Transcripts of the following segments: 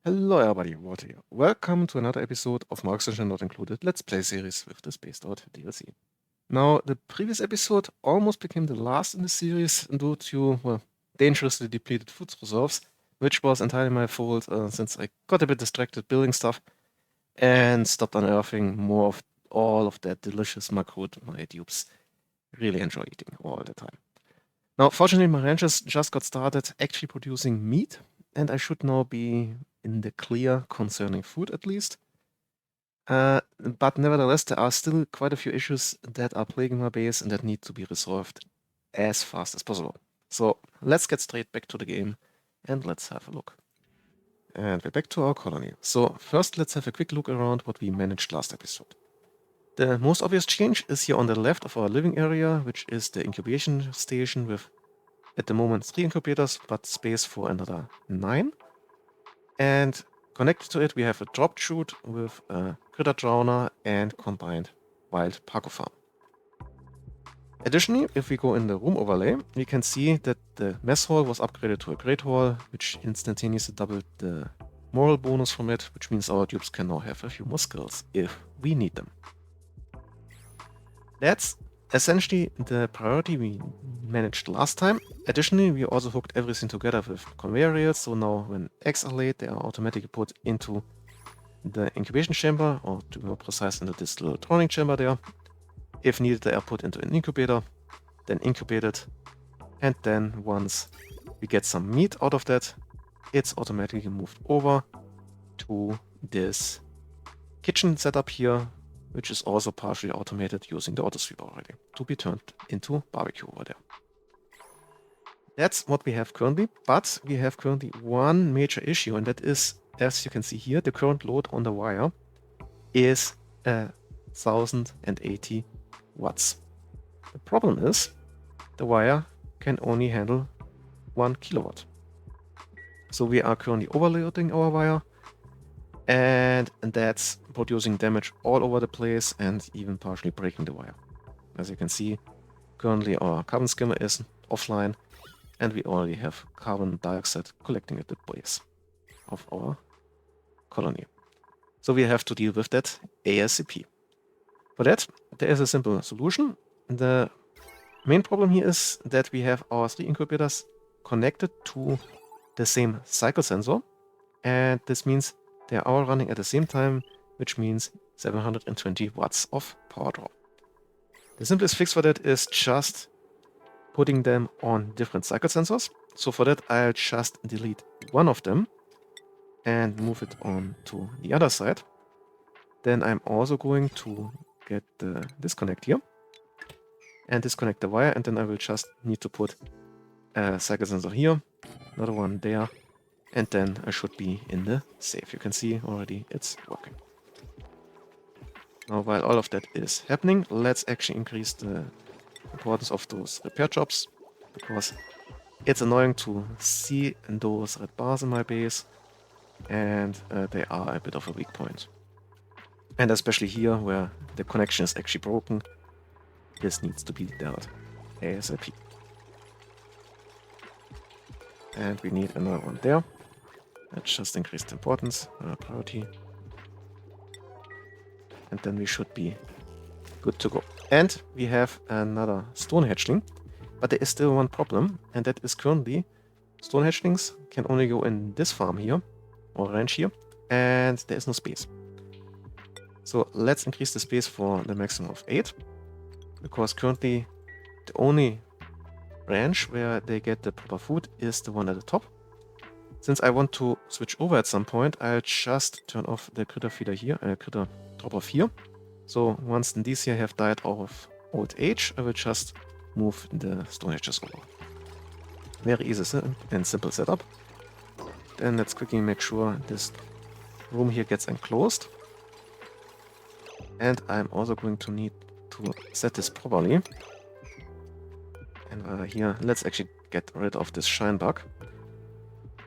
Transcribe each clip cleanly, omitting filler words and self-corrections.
Hello everybody, Walter here. Welcome to another episode of Mark Not Included Let's Play series with the Spaced Out DLC. Now, the previous episode almost became the last in the series due to, well, dangerously depleted food reserves, which was entirely my fault since I got a bit distracted building stuff and stopped unearthing more of all of that delicious macroot my dupes really enjoy eating all the time. Now, fortunately, my ranches just got started actually producing meat, and I should now be in the clear concerning food at least. But nevertheless, there are still quite a few issues that are plaguing my base and that need to be resolved as fast as possible. So let's get straight back to the game and let's have a look. And we're back to our colony. So first, let's have a quick look around what we managed last episode. The most obvious change is here on the left of our living area, which is the incubation station with, at the moment, 3 incubators, but space for another 9. And connected to it, we have a drop chute with a critter drowner and combined wild parkour farm. Additionally, if we go in the room overlay, we can see that the mess hall was upgraded to a great hall, which instantaneously doubled the moral bonus from it, which means our dupes can now have a few more skills if we need them. That's essentially the priority we managed last time. Additionally, we also hooked everything together with conveyor rails, so now when eggs are laid, they are automatically put into the incubation chamber, or to be more precise, into this little drowning chamber there. If needed, they are put into an incubator, then incubated, and then once we get some meat out of that, it's automatically moved over to this kitchen setup here, which is also partially automated using the autosweeper already, to be turned into barbecue over there. That's what we have currently, but we have currently one major issue, and that is, as you can see here, the current load on the wire is 1080 watts. The problem is, the wire can only handle 1 kilowatt. So we are currently overloading our wire, and that's producing damage all over the place and even partially breaking the wire. As you can see, currently our carbon skimmer is offline, and we already have carbon dioxide collecting at the base of our colony. So we have to deal with that ASAP. For that, there is a simple solution. The main problem here is that we have our 3 incubators connected to the same cycle sensor, and this means they are all running at the same time, which means 720 watts of power draw. The simplest fix for that is just putting them on different cycle sensors. So for that, I'll just delete one of them and move it on to the other side. Then I'm also going to get the disconnect here and disconnect the wire, and then I will just need to put a cycle sensor here, another one there, and then I should be in the safe. You can see already it's working. Now, while all of that is happening, let's actually increase the importance of those repair jobs, because it's annoying to see those red bars in my base, and they are a bit of a weak point. And especially here, where the connection is actually broken, this needs to be dealt ASAP. And we need another one there. Let's just increase the importance, priority. And then we should be good to go. And we have another stone hatchling, but there is still one problem, and that is currently stone hatchlings can only go in this farm here, or ranch here, and there is no space. So let's increase the space for the maximum of 8, because currently the only ranch where they get the proper food is the one at the top. Since I want to switch over at some point, I'll just turn off the critter feeder here, critter drop off here. So once these here have died of old age, I will just move the stone hatches over. Very easy and simple setup. Then let's quickly make sure this room here gets enclosed. And I'm also going to need to set this properly. And here, let's actually get rid of this shine bug.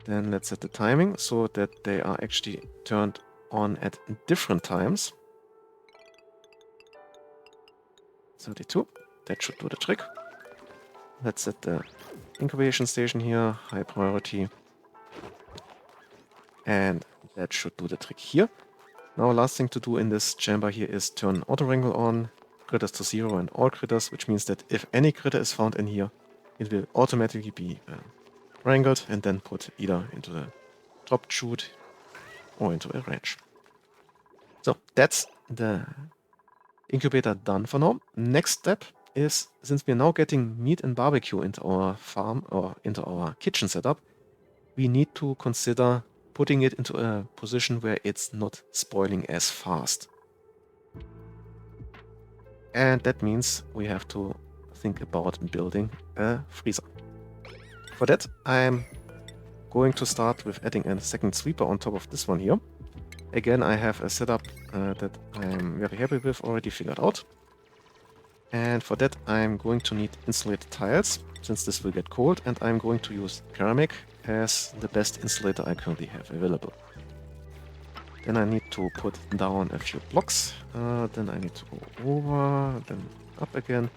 Then let's set the timing so that they are actually turned on at different times. 32, that should do the trick. Let's set the incubation station here, high priority. And That should do the trick here. Now last thing to do in this chamber here is turn auto wrangle on, critters to 0 and all critters, which means that if any critter is found in here, it will automatically be wrangled and then put either into the drop chute or into a range. So that's the incubator done for now. Next step is, since we're now getting meat and barbecue into our farm or into our kitchen setup, we need to consider putting it into a position where it's not spoiling as fast. And that means we have to think about building a freezer. For that, I'm going to start with adding a second sweeper on top of this one here. Again, I have a setup that I'm very happy with already figured out. And for that, I'm going to need insulated tiles, since this will get cold, and I'm going to use ceramic as the best insulator I currently have available. Then I need to put down a few blocks, then I need to go over, then up again.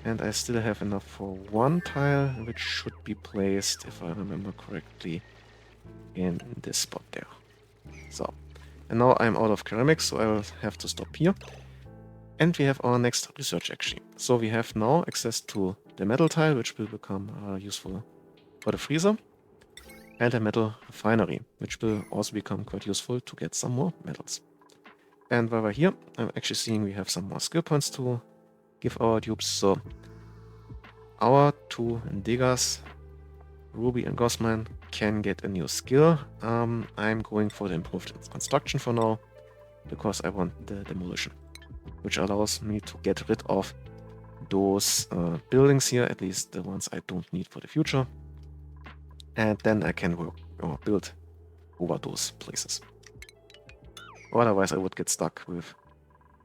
And I still have enough for one tile, which should be placed, if I remember correctly, in this spot there. So, and now I'm out of ceramics, so I will have to stop here. And we have our next research actually. So we have now access to the metal tile, which will become useful for the freezer, and a metal refinery, which will also become quite useful to get some more metals. And while we're here, I'm actually seeing we have some more skill points to give our dupes. So our two diggers, Ruby and Gossman, can get a new skill. I'm going for the improved construction for now, because I want the demolition, which allows me to get rid of those buildings here, at least the ones I don't need for the future. And then I can work or build over those places. Otherwise I would get stuck with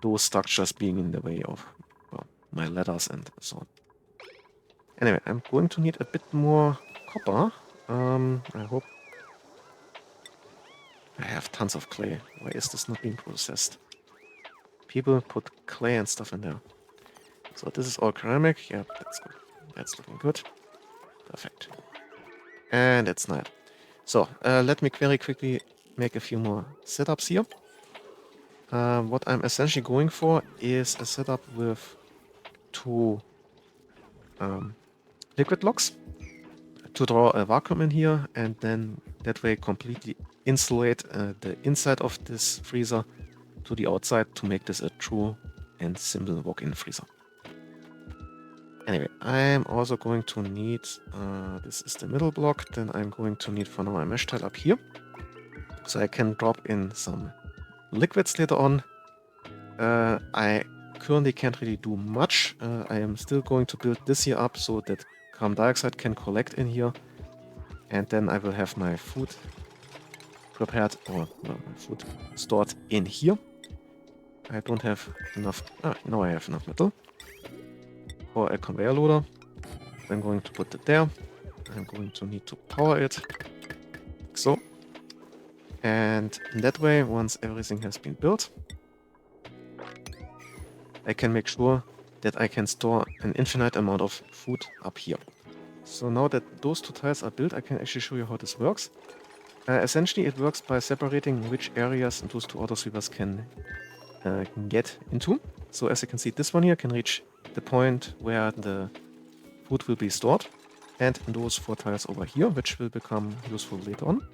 those structures being in the way of, well, my ladders and so on. Anyway, I'm going to need a bit more copper. I hope I have tons of clay. Why is this not being processed? People put clay and stuff in there. So this is all ceramic. Yeah, that's good. That's looking good. Perfect. And it's night. So let me very quickly make a few more setups here. What I'm essentially going for is a setup with two liquid locks to draw a vacuum in here, and then that way completely insulate the inside of this freezer to the outside to make this a true and simple walk-in freezer. Anyway, I'm also going to need, this is the middle block, then I'm going to need for now a mesh tile up here, so I can drop in some liquids later on. I currently can't really do much. I am still going to build this here up so that carbon dioxide can collect in here, and then I will have my food prepared, or my food stored in here. I don't have enough, now I have enough metal for a conveyor loader. I'm going to put it there. I'm going to need to power it, like so. And in that way, once everything has been built, I can make sure that I can store an infinite amount of food up here. So now that those two tiles are built, I can actually show you how this works. Essentially, it works by separating which areas those two auto sweepers can get into. So as you can see, this one here can reach the point where the food will be stored, and those four tiles over here, which will become useful later on.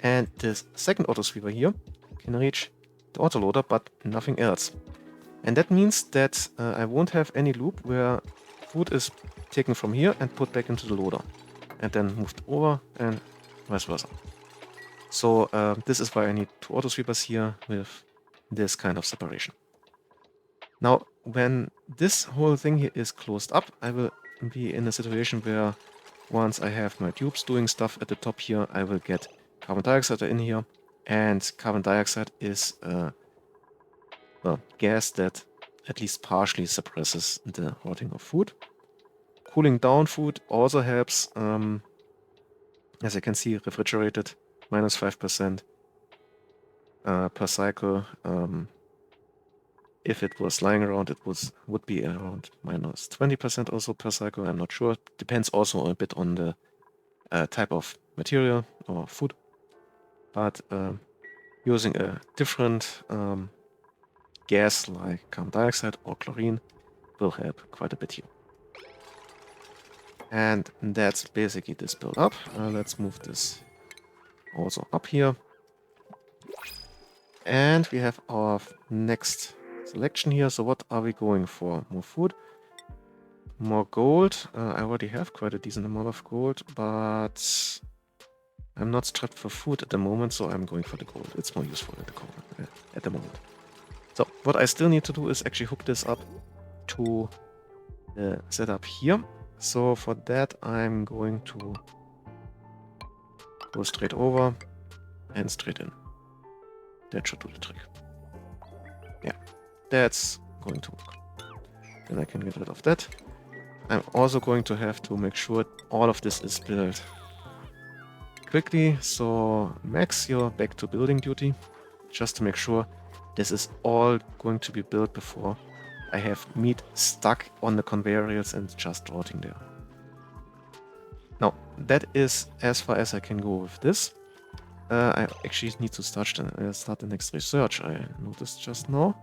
And this second auto sweeper here can reach the autoloader, but nothing else. And that means that I won't have any loop where food is taken from here and put back into the loader, and then moved over, and vice versa. So this is why I need two auto sweepers here with this kind of separation. Now, when this whole thing here is closed up, I will be in a situation where once I have my tubes doing stuff at the top here, I will get carbon dioxide in here, and carbon dioxide is well, gas that at least partially suppresses the rotting of food. Cooling down food also helps. As you can see, refrigerated minus 5% per cycle. If it was lying around, it would be around minus 20% also per cycle. I'm not sure. Depends also a bit on the type of material or food. but using a different gas like carbon dioxide or chlorine will help quite a bit here. And that's basically this build up. Let's move this also up here. And we have our next selection here. So what are we going for? More food, more gold. I already have quite a decent amount of gold, but I'm not strapped for food at the moment, so I'm going for the gold. It's more useful at the moment. So what I still need to do is actually hook this up to the setup here. So for that, I'm going to go straight over and straight in. That should do the trick. Yeah, that's going to work. Then I can get rid of that. I'm also going to have to make sure all of this is built quickly. So Max, you're back to building duty, just to make sure this is all going to be built before I have meat stuck on the conveyor rails and just rotting there. Now, that is as far as I can go with this. I actually need to start the next research, I noticed just now.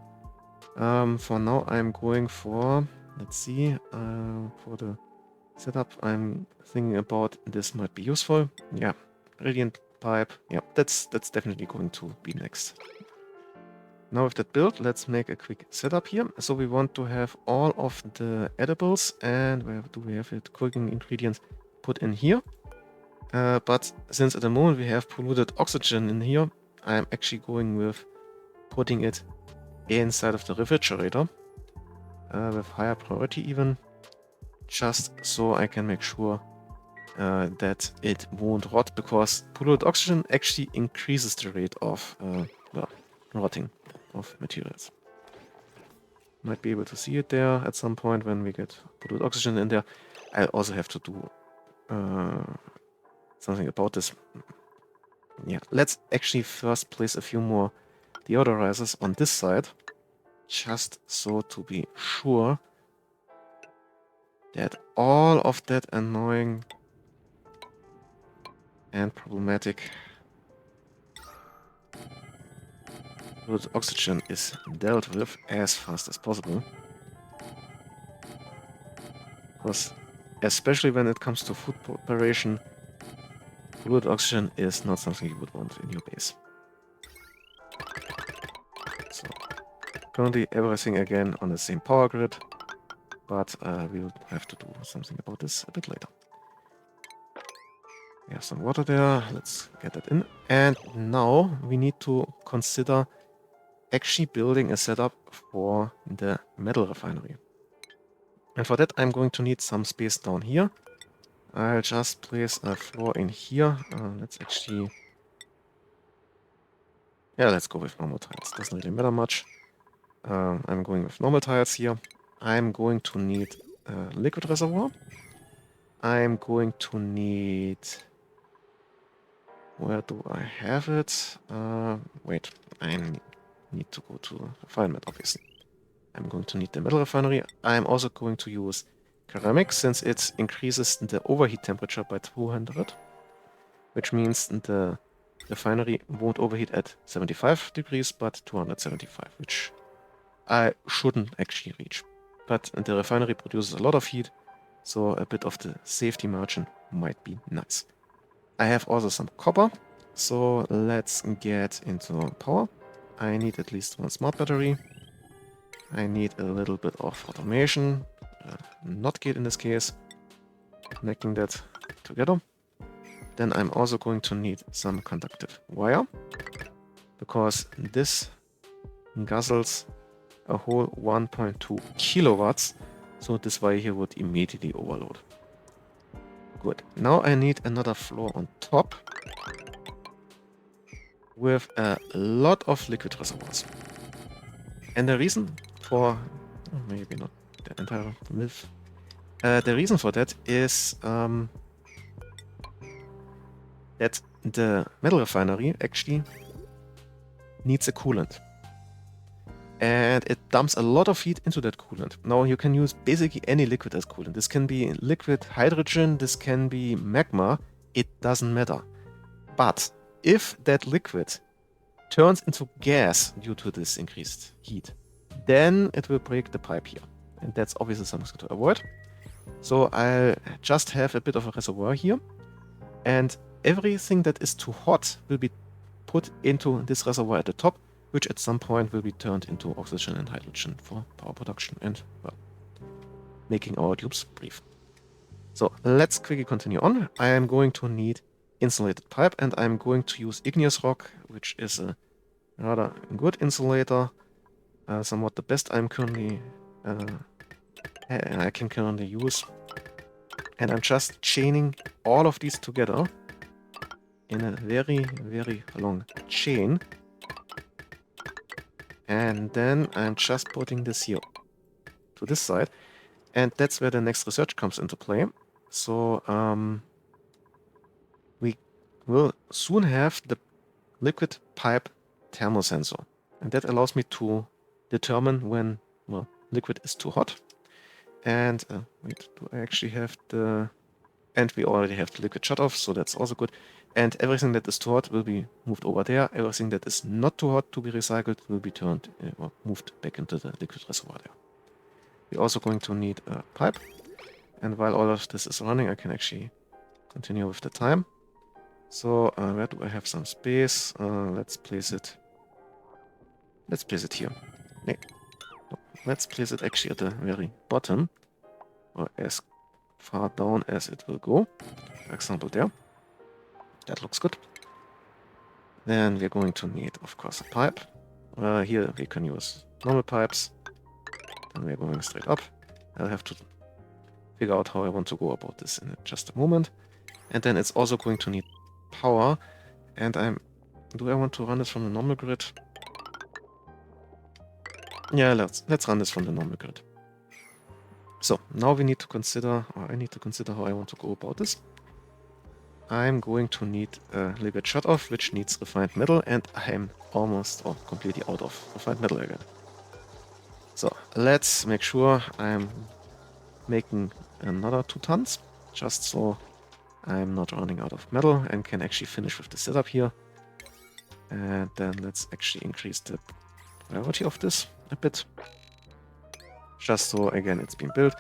For now, I'm going for, let's see, for the setup, I'm thinking about this might be useful. Yeah, radiant pipe. Yeah, that's definitely going to be next. Now with that built, let's make a quick setup here. So we want to have all of the edibles and where do we have it? Cooking ingredients put in here. But since at the moment we have polluted oxygen in here, I'm actually going with putting it inside of the refrigerator with higher priority even, just so I can make sure that it won't rot, because polluted oxygen actually increases the rate of rotting of materials. Might be able to see it there at some point when we get polluted oxygen in there. I also have to do something about this. Yeah, let's actually first place a few more deodorizers on this side, just so to be sure that all of that annoying and problematic polluted oxygen is dealt with as fast as possible. Because especially when it comes to food preparation, polluted oxygen is not something you would want in your base. So, currently everything again on the same power grid, but we'll have to do something about this a bit later. We have some water there, let's get that in. And now we need to consider actually building a setup for the metal refinery. And for that I'm going to need some space down here. I'll just place a floor in here. Let's actually... Yeah, let's go with normal tiles. Doesn't really matter much. I'm going with normal tiles here. I'm going to need a liquid reservoir. I'm going to need... Where do I have it? Wait, I need to go to refinement, obviously. I'm going to need the metal refinery. I'm also going to use ceramic, since it increases the overheat temperature by 200, which means the refinery won't overheat at 75 degrees, but 275, which I shouldn't actually reach. But the refinery produces a lot of heat, so a bit of the safety margin might be nice. I have also some copper, so let's get into power. I need at least one smart battery. I need a little bit of automation, NOT gate in this case, connecting that together. Then I'm also going to need some conductive wire, because this guzzles a whole 1.2 kilowatts, so this wire here would immediately overload. Good. Now I need another floor on top with a lot of liquid reservoirs. And the reason for... maybe not the entire myth. The reason for that is that the metal refinery actually needs a coolant. And it dumps a lot of heat into that coolant. Now you can use basically any liquid as coolant. This can be liquid hydrogen, this can be magma, it doesn't matter. But if that liquid turns into gas due to this increased heat, then it will break the pipe here. And that's obviously something to avoid. So I'll just have a bit of a reservoir here. And everything that is too hot will be put into this reservoir at the top, which at some point will be turned into oxygen and hydrogen for power production and, well, making our tubes breathe. So let's quickly continue on. I am going to need insulated pipe, and I'm going to use igneous rock, which is a rather good insulator, somewhat the best I can currently use. And I'm just chaining all of these together in a very, very long chain. And then I'm just putting this here to this side. And that's where the next research comes into play. So we will soon have the liquid pipe thermal sensor. And that allows me to determine when, well, liquid is too hot. And wait, do I actually have the... And we already have the liquid shut off, so that's also good. And everything that is too hot will be moved over there. Everything that is not too hot to be recycled will be turned or moved back into the liquid reservoir there. We're also going to need a pipe. And while all of this is running, I can actually continue with the time. So where do I have some space? Let's place it. Let's place it here. No, let's place it actually at the very bottom, or as far down as it will go. For example, there. That looks good. Then we're going to need, of course, a pipe. Here we can use normal pipes. Then we're going straight up. I'll have to figure out how I want to go about this in just a moment. And then it's also going to need power. And do I want to run this from the normal grid? Yeah, let's run this from the normal grid. So now we need to consider, or I need to consider how I want to go about this. I'm going to need a liquid shut-off, which needs refined metal, and I'm almost or completely out of refined metal again. So let's make sure I'm making another 2 tons, just so I'm not running out of metal and can actually finish with the setup here. And then let's actually increase the priority of this a bit. Just so, again, it's been built.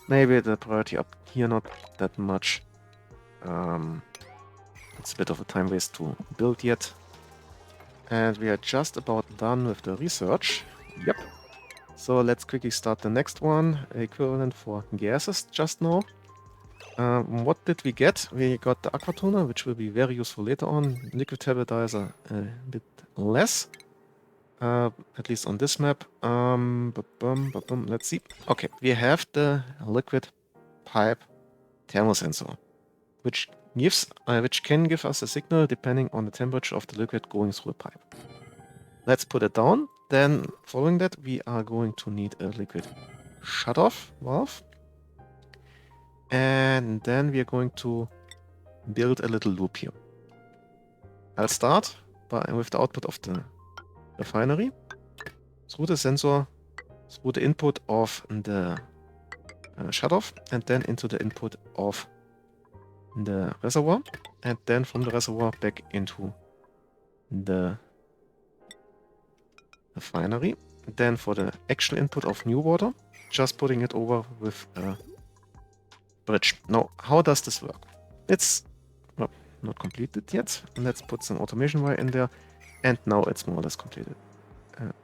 Maybe the priority up here not that much. It's a bit of a time waste to build yet. And we are just about done with the research. Yep. So let's quickly start the next one. Equivalent for gases just now. What did we get? We got the aquatoner, which will be very useful later on. Liquid tablethizer a bit less. At least on this map. Let's see. Okay, we have the liquid pipe thermal sensor, which can give us a signal depending on the temperature of the liquid going through the pipe. Let's put it down. Then, following that, we are going to need a liquid shut-off valve. And then we are going to build a little loop here. I'll start with the output of the refinery, through the sensor, through the input of the shut-off, and then into the input of the reservoir, and then from the reservoir back into the refinery. Then for the actual input of new water, just putting it over with a bridge. Now, how does this work? It's not completed yet. Let's put some automation wire in there. And now it's more or less completed.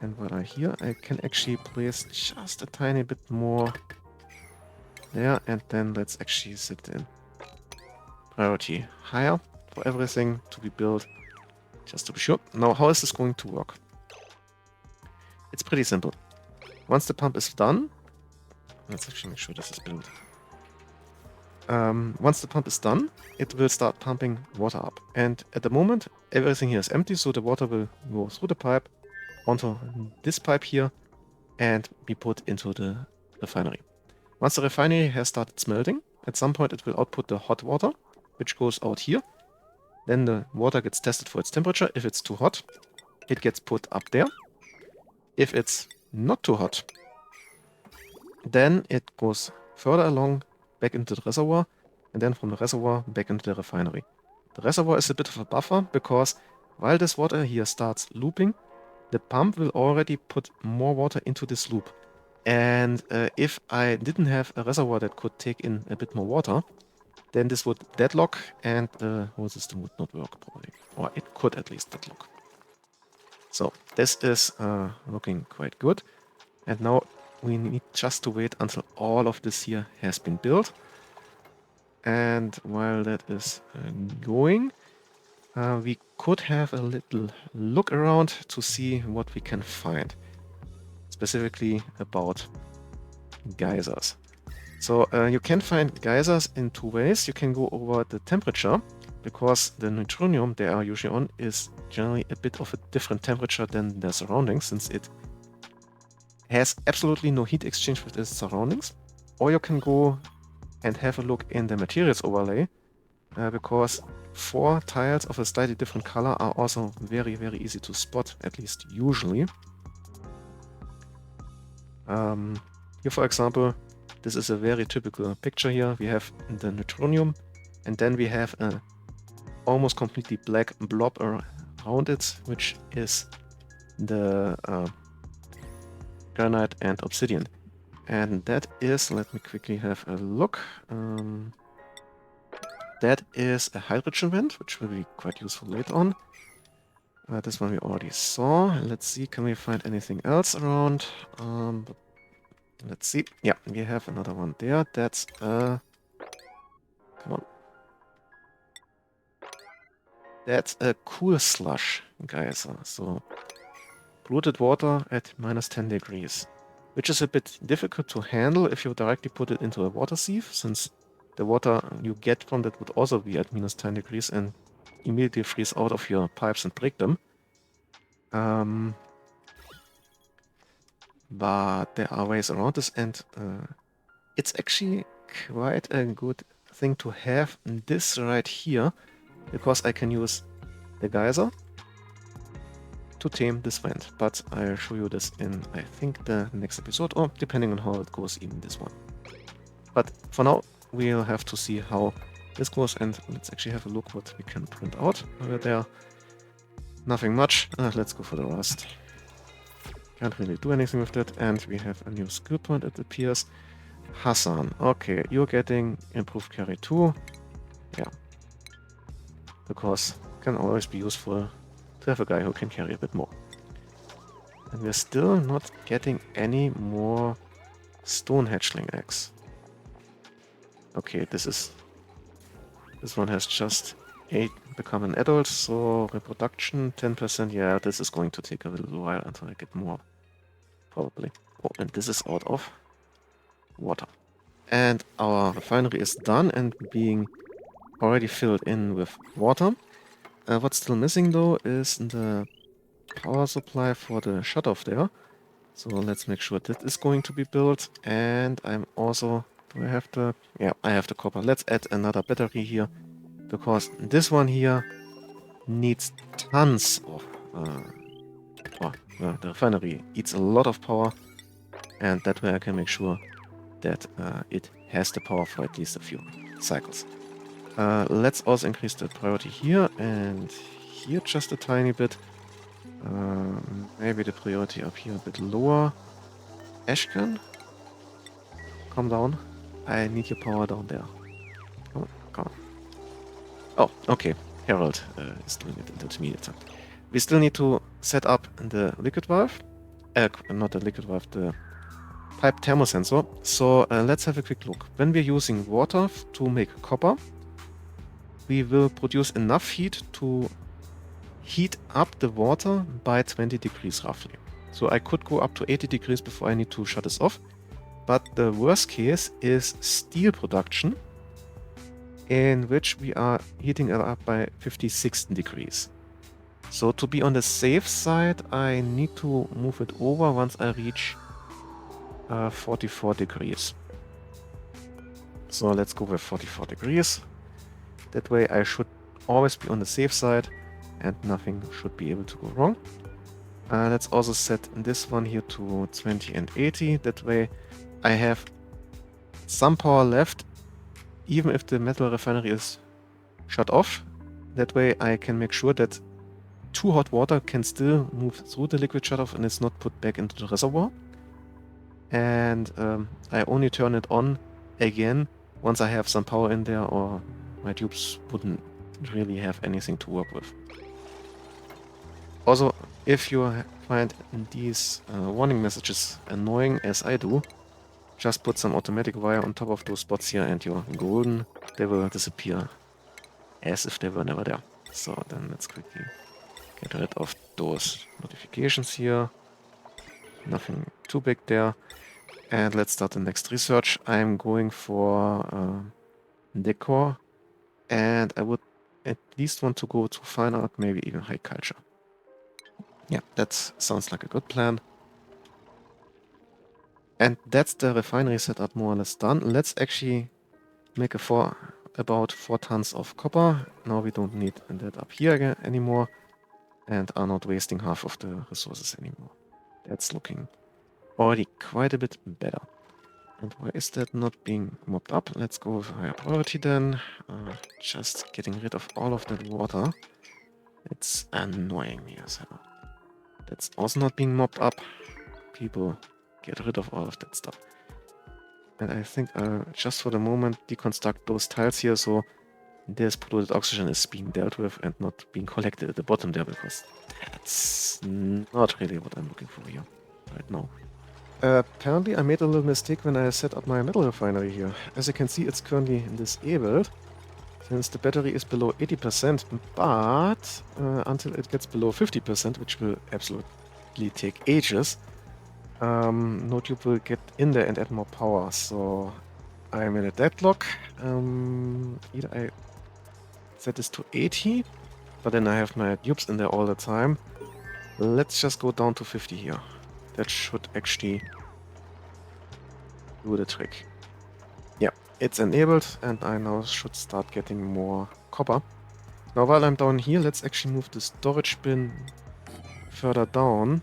And while I'm here, I can actually place just a tiny bit more there. And then let's actually set in priority higher for everything to be built, just to be sure. Now, how is this going to work? It's pretty simple. Once the pump is done, let's actually make sure this is built. Once the pump is done, it will start pumping water up. And at the moment, everything here is empty, so the water will go through the pipe onto this pipe here and be put into the refinery. Once the refinery has started smelting, at some point it will output the hot water, which goes out here. Then the water gets tested for its temperature. If it's too hot, it gets put up there. If it's not too hot, then it goes further along back into the reservoir, and then from the reservoir back into the refinery. The reservoir is a bit of a buffer because while this water here starts looping, the pump will already put more water into this loop. And if I didn't have a reservoir that could take in a bit more water, then this would deadlock and the whole system would not work probably. Or it could at least deadlock. So this is looking quite good. And now we need just to wait until all of this here has been built. And while that is going, we could have a little look around to see what we can find, specifically about geysers. So you can find geysers in two ways. You can go over the temperature, because the neutronium they are usually on is generally a bit of a different temperature than their surroundings, since it has absolutely no heat exchange with its surroundings. Or you can go and have a look in the materials overlay, because 4 tiles of a slightly different color are also very, very easy to spot, at least usually. Here, for example, this is a very typical picture here. We have the neutronium, and then we have a almost completely black blob around it, which is the granite and obsidian. And that is, let me quickly have a look. That is a hydrogen vent, which will be quite useful later on. This one we already saw. Let's see, can we find anything else around? Let's see. Yeah, we have another one there. That's come on. That's a cool slush geyser. So polluted water at -10 degrees, which is a bit difficult to handle if you directly put it into a water sieve, since the water you get from that would also be at -10 degrees and immediately freeze out of your pipes and break them. But there are ways around this, and it's actually quite a good thing to have this right here, because I can use the geyser to tame this vent. But I'll show you this in, I think, the next episode, or depending on how it goes, even this one. But for now, we'll have to see how this goes, and let's actually have a look what we can print out over there. Nothing much. Let's go for the rust. Can't really do anything with that, and we have a new skill point, it appears. Hassan. Okay, you're getting improved carry 2. Yeah. Because it can always be useful to have a guy who can carry a bit more. And we're still not getting any more stone hatchling eggs. Okay, this one has just become an adult, so reproduction 10%. Yeah, this is going to take a little while until I get more, probably. Oh, and this is out of water. And our refinery is done and being already filled in with water. What's still missing though is the power supply for the shutoff there. So let's make sure that is going to be built. And I'm also, do I have the, yeah, I have the copper. Let's add another battery here, because this one here needs tons of, the refinery eats a lot of power, and that way I can make sure that it has the power for at least a few cycles. Let's also increase the priority here and here just a tiny bit. Maybe the priority up here a bit lower. Ashcan, calm down. I need your power down there. Come on, come on. Oh, okay. Harold is doing it intermediate. We still need to set up the liquid valve. Not the liquid valve, the pipe thermosensor. So let's have a quick look. When we're using water to make copper, we will produce enough heat to heat up the water by 20 degrees roughly. So I could go up to 80 degrees before I need to shut this off. But the worst case is steel production, in which we are heating it up by 56 degrees. So to be on the safe side, I need to move it over once I reach 44 degrees. So let's go with 44 degrees. That way I should always be on the safe side and nothing should be able to go wrong. Let's also set this one here to 20 and 80. That way I have some power left, even if the metal refinery is shut off. That way I can make sure that too hot water can still move through the liquid shutoff and it's not put back into the reservoir. And I only turn it on again once I have some power in there, or my tubes wouldn't really have anything to work with. Also, if you find these warning messages annoying, as I do, just put some automatic wire on top of those spots here and you're golden. They will disappear as if they were never there. So then let's quickly get rid of those notifications here. Nothing too big there. And let's start the next research. I'm going for decor, and I would at least want to go to fine art, maybe even high culture. Yeah, that sounds like a good plan. And that's the refinery setup more or less done. Let's actually make about 4 tons of copper. Now we don't need that up here again anymore, and are not wasting half of the resources anymore. That's looking already quite a bit better. And why is that not being mopped up? Let's go with higher priority then. Just getting rid of all of that water. It's annoying me as hell. That's also not being mopped up. People, get rid of all of that stuff. And I think I'll just for the moment deconstruct those tiles here so this polluted oxygen is being dealt with and not being collected at the bottom there, because that's not really what I'm looking for here right now. Apparently I made a little mistake when I set up my metal refinery here. As you can see, it's currently disabled since the battery is below 80%, but until it gets below 50%, which will absolutely take ages, no tube will get in there and add more power. So I'm in a deadlock. Either I set this to 80, but then I have my tubes in there all the time. Let's just go down to 50 here. That should actually do the trick. Yeah, it's enabled and I now should start getting more copper. Now while I'm down here, let's actually move the storage bin further down,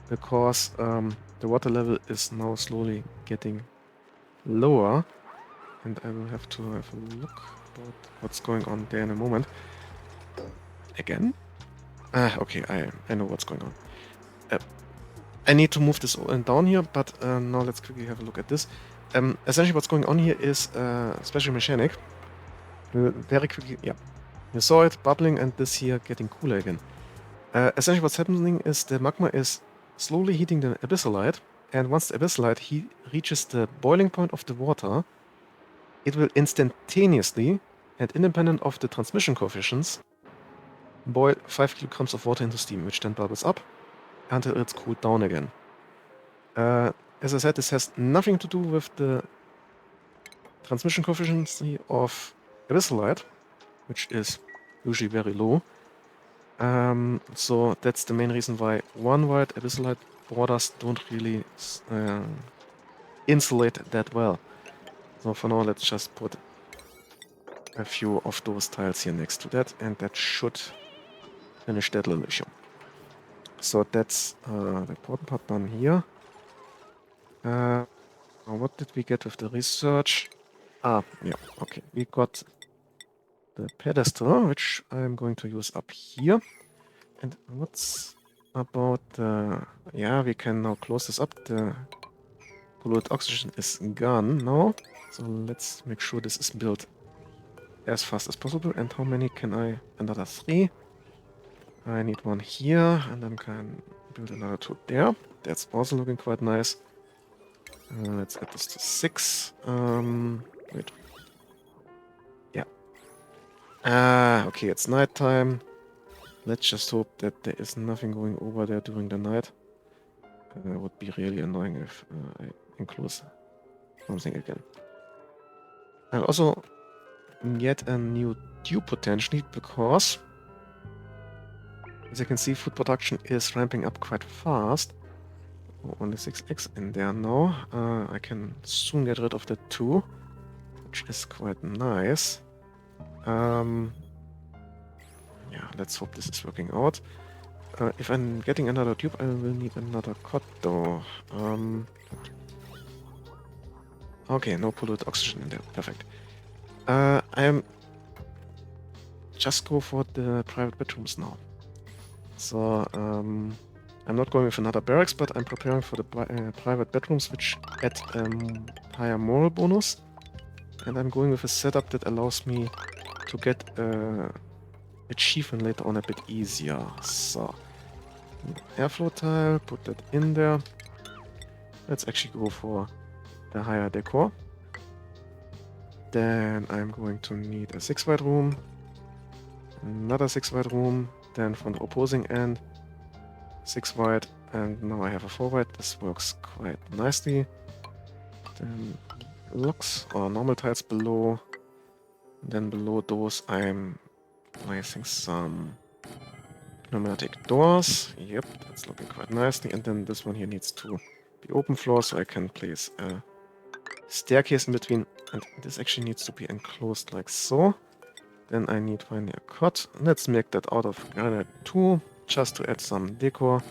because the water level is now slowly getting lower, and I will have to have a look about what's going on there in a moment. Again? Okay, I know what's going on. I need to move this down here, but now let's quickly have a look at this. Essentially what's going on here is special mechanic. Very quickly, yeah. You saw it bubbling and this here getting cooler again. Essentially what's happening is the magma is slowly heating the abyssalite, and once the abyssalite reaches the boiling point of the water, it will instantaneously, and independent of the transmission coefficients, boil 5 kilograms of water into steam, which then bubbles up until it's cooled down again. As I said, this has nothing to do with the transmission coefficients of abyssalite, which is usually very low. So that's the main reason why one-wide abyssalite borders don't really insulate that well. So for now, let's just put a few of those tiles here next to that, and that should finish that little issue. So that's the important part done here. What did we get with the research? Yeah, okay. We got the pedestal, which I'm going to use up here. And what's about the... Yeah, we can now close this up. The polluted oxygen is gone now. So let's make sure this is built as fast as possible. And how many can I... Another 3. I need one here, and then can build another 2 there. That's also looking quite nice. Let's add this to 6. Wait. Yeah. Okay, it's nighttime. Let's just hope that there is nothing going over there during the night. It would be really annoying if I enclose something again. I'll also get a new tube potentially, because as you can see, food production is ramping up quite fast. Only 6x in there now. I can soon get rid of the 2, which is quite nice. Yeah, let's hope this is working out. If I'm getting another tube, I will need another cot though. Okay, no polluted oxygen in there. Perfect. I'm just go for the private bedrooms now. So, I'm not going with another barracks, but I'm preparing for the private bedrooms, which add higher moral bonus. And I'm going with a setup that allows me to get achievement later on a bit easier. So, airflow tile, put that in there. Let's actually go for the higher decor. Then I'm going to need a 6 wide room, another 6 wide room, then from the opposing end, 6 wide, and now I have a 4 wide. This works quite nicely. Then blocks or normal tiles below. And then below those I'm placing some pneumatic doors. Yep, that's looking quite nicely. And then this one here needs to be open floor, so I can place a staircase in between. And this actually needs to be enclosed like so. Then I need finally a cot. Let's make that out of granite 2, just to add some decor.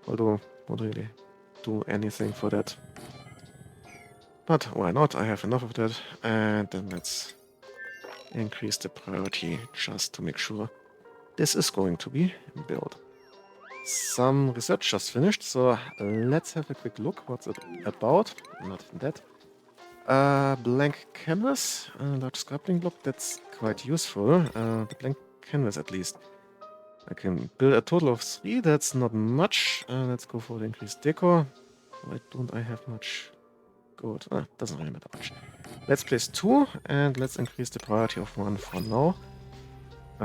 Although, won't really do anything for that. But why not? I have enough of that. And then let's increase the priority just to make sure this is going to be built. Some research just finished, so let's have a quick look what's it about. Not that. Blank canvas, large sculpting block, that's quite useful. The blank canvas at least. I can build a total of 3, that's not much. Let's go for the increased decor. Why don't I have much gold? Doesn't really matter much. Let's place 2 and let's increase the priority of 1 for now.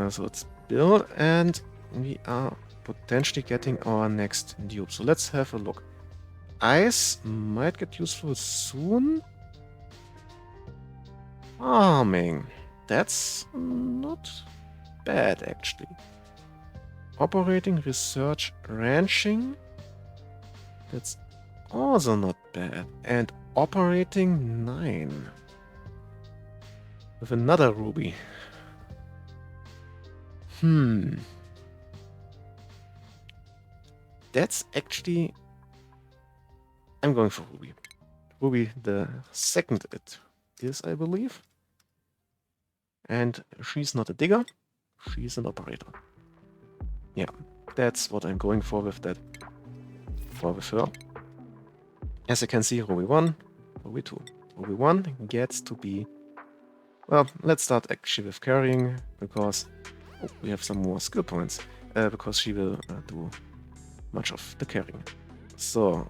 So it's built and we are potentially getting our next dupe. So let's have a look. Ice might get useful soon. Farming. That's not bad, actually. Operating, research, ranching. That's also not bad. And operating 9. With another ruby. That's actually... I'm going for ruby. Ruby, the second it is, I believe. And she's not a digger, she's an operator. Yeah, that's what I'm going for with that. With her. As you can see, Ruby 1, Ruby 2. Ruby 1 gets to be... Well, let's start actually with carrying, because we have some more skill points. Because she will do much of the carrying. So,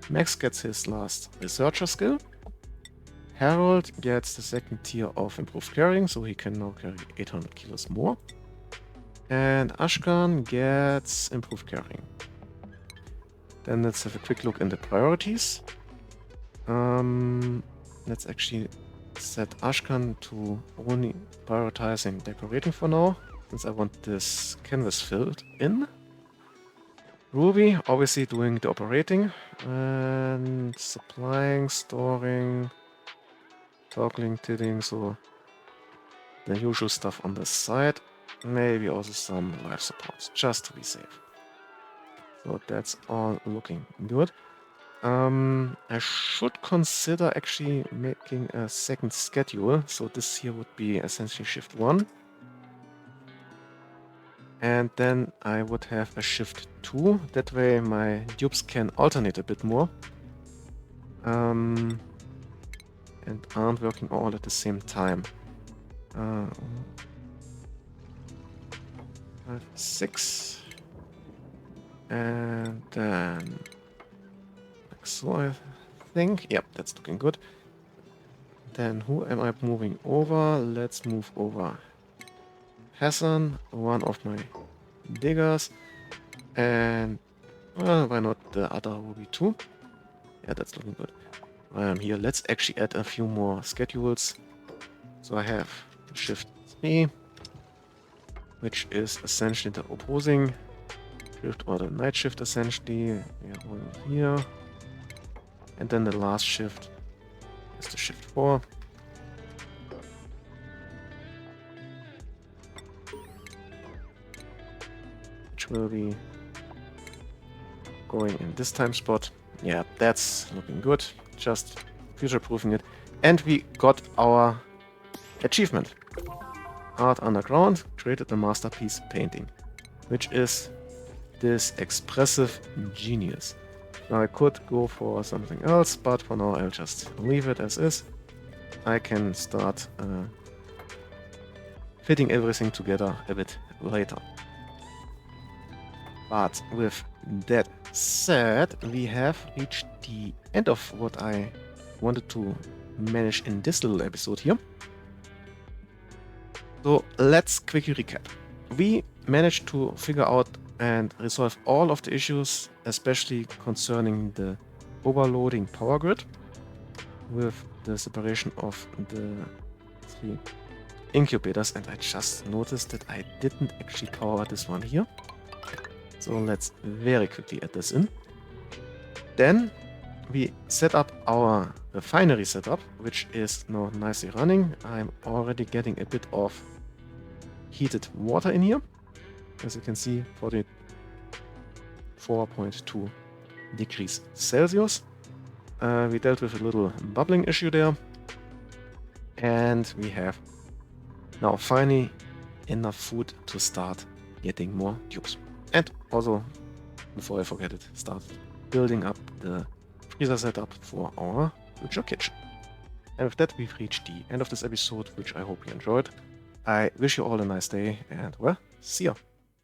Max gets his last researcher skill. Harold gets the second tier of improved carrying, so he can now carry 800 kilos more. And Ashkan gets improved carrying. Then let's have a quick look in the priorities. Let's actually set Ashkan to only prioritizing decorating for now, since I want this canvas filled in. Ruby, obviously doing the operating, and supplying, storing, toggling, tilling, so the usual stuff on the side. Maybe also some life supports, just to be safe. So that's all looking good. I should consider actually making a second schedule. So this here would be essentially shift 1. And then I would have a shift 2. That way my dupes can alternate a bit more. And aren't working all at the same time. 5, 6. And then like so, I think. Yep, that's looking good. Then who am I moving over? Let's move over Hassan, one of my diggers. And well, why not the other Ruby too? Yeah, that's looking good. While I'm here, let's actually add a few more schedules. So I have shift 3, which is essentially the opposing shift, or the night shift essentially. We are going here. And then the last shift is the shift 4. Which will be going in this time spot. Yeah, that's looking good. Just future-proofing it. And we got our achievement. art underground, created a masterpiece painting, which is this expressive genius. Now I could go for something else, but for now I'll just leave it as is. I can start fitting everything together a bit later. But with that said, we have reached the end of what I wanted to manage in this little episode here. So let's quickly recap. We managed to figure out and resolve all of the issues, especially concerning the overloading power grid with the separation of the 3 incubators. And I just noticed that I didn't actually power this one here. So let's very quickly add this in. Then we set up our refinery setup, which is now nicely running. I'm already getting a bit of heated water in here. As you can see, 44.2 degrees Celsius. We dealt with a little bubbling issue there. And we have now finally enough food to start getting more tubes. And also, before I forget it, start building up the freezer setup for our future kitchen. And with that, we've reached the end of this episode, which I hope you enjoyed. I wish you all a nice day, and well, see ya!